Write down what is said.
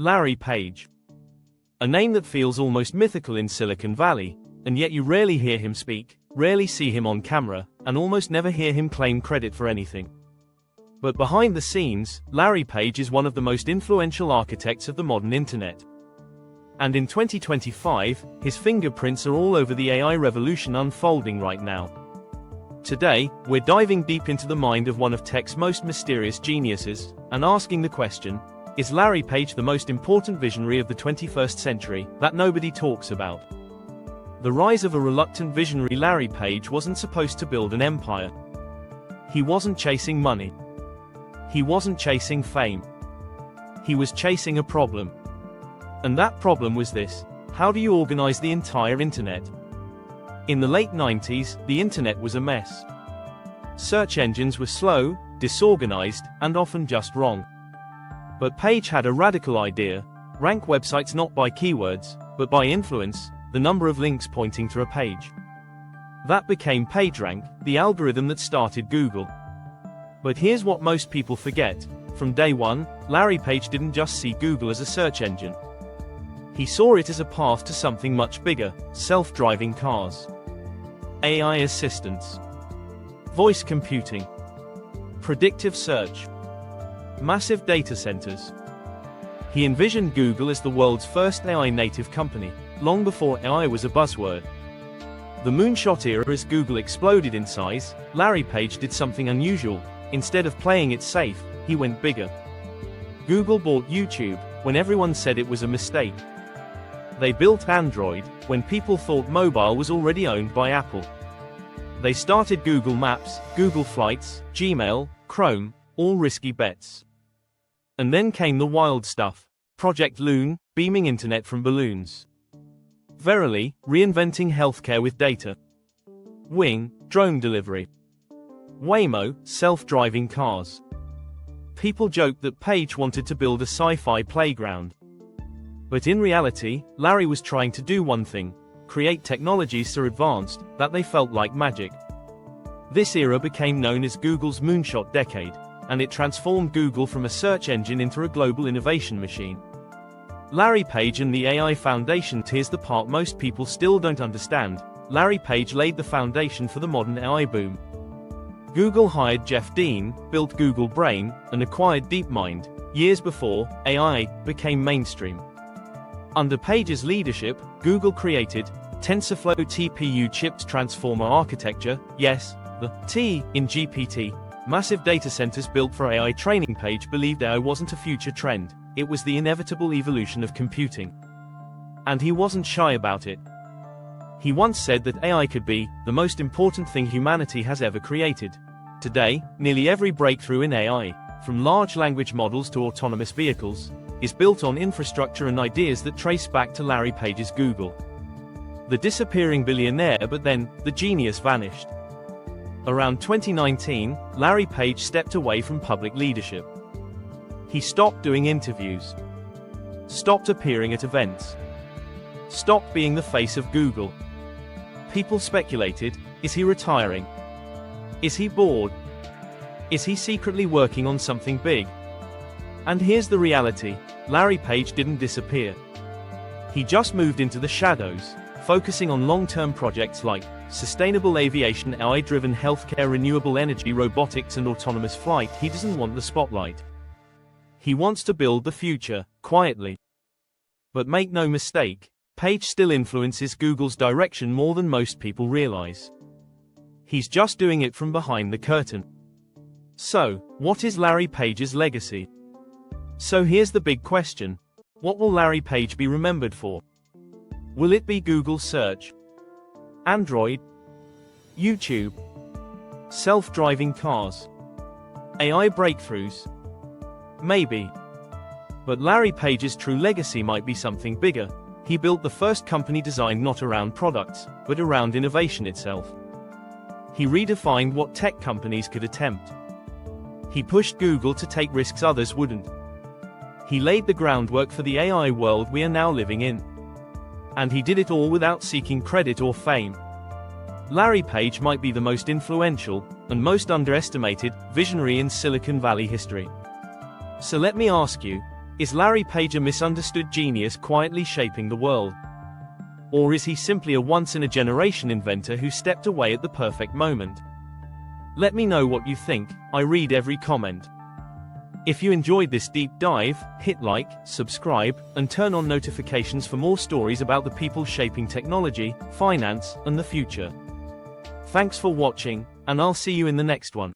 Larry Page. A name that feels almost mythical in Silicon Valley, and yet you rarely hear him speak, rarely see him on camera, and almost never hear him claim credit for anything. But behind the scenes, Larry Page is one of the most influential architects of the modern internet. And in 2025, his fingerprints are all over the AI revolution unfolding right now. Today, we're diving deep into the mind of one of tech's most mysterious geniuses, and asking the question, is Larry Page the most important visionary of the 21st century that nobody talks about? The rise of a reluctant visionary. Larry Page wasn't supposed to build an empire. He wasn't chasing money. He wasn't chasing fame. He was chasing a problem. And that problem was this: how do you organize the entire internet? In the late 90s, the internet was a mess. Search engines were slow, disorganized, and often just wrong. But Page had a radical idea: rank websites not by keywords, but by influence, the number of links pointing to a page. That became PageRank, the algorithm that started Google. But here's what most people forget: from day one, Larry Page didn't just see Google as a search engine. He saw it as a path to something much bigger: self-driving cars, AI assistants, voice computing, predictive search, massive data centers. He envisioned Google as the world's first AI-native company, long before AI was a buzzword. The Moonshot era. As Google exploded in size, Larry Page did something unusual. Instead of playing it safe, he went bigger. Google bought YouTube when everyone said it was a mistake. They built Android when people thought mobile was already owned by Apple. They started Google Maps, Google Flights, Gmail, Chrome, all risky bets. And then came the wild stuff: Project Loon, beaming internet from balloons; Verily, reinventing healthcare with data; Wing, drone delivery; Waymo, self-driving cars. People joked that Page wanted to build a sci-fi playground. But in reality, Larry was trying to do one thing: create technologies so advanced that they felt like magic. This era became known as Google's Moonshot decade, and it transformed Google from a search engine into a global innovation machine. Larry Page and the AI Foundation. Here's the part most people still don't understand: Larry Page laid the foundation for the modern AI boom. Google hired Jeff Dean, built Google Brain, and acquired DeepMind, years before AI became mainstream. Under Page's leadership, Google created TensorFlow TPU-chipped transformer architecture, yes, the T in GPT, massive data centers built for AI training. Page believed AI wasn't a future trend, it was the inevitable evolution of computing. And he wasn't shy about it. He once said that AI could be the most important thing humanity has ever created. Today, nearly every breakthrough in AI, from large language models to autonomous vehicles, is built on infrastructure and ideas that trace back to Larry Page's Google. The disappearing billionaire. But then, the genius vanished. Around 2019, Larry Page stepped away from public leadership. He stopped doing interviews, stopped appearing at events, stopped being the face of Google. People speculated: is he retiring? Is he bored? Is he secretly working on something big? And here's the reality: Larry Page didn't disappear. He just moved into the shadows, focusing on long-term projects like sustainable aviation, AI-driven healthcare, renewable energy, robotics, and autonomous flight. He doesn't want the spotlight. He wants to build the future, quietly. But make no mistake, Page still influences Google's direction more than most people realize. He's just doing it from behind the curtain. So, what is Larry Page's legacy? So here's the big question: what will Larry Page be remembered for? Will it be Google Search, Android, YouTube, self-driving cars, AI breakthroughs? Maybe. But Larry Page's true legacy might be something bigger. He built the first company designed not around products, but around innovation itself. He redefined what tech companies could attempt. He pushed Google to take risks others wouldn't. He laid the groundwork for the AI world we are now living in. And he did it all without seeking credit or fame. Larry Page might be the most influential, and most underestimated, visionary in Silicon Valley history. So let me ask you, Is Larry Page a misunderstood genius quietly shaping the world? Or is he simply a once-in-a-generation inventor who stepped away at the perfect moment? Let me know what you think. I read every comment. If you enjoyed this deep dive, hit like, subscribe, and turn on notifications for more stories about the people shaping technology, finance, and the future. Thanks for watching, and I'll see you in the next one.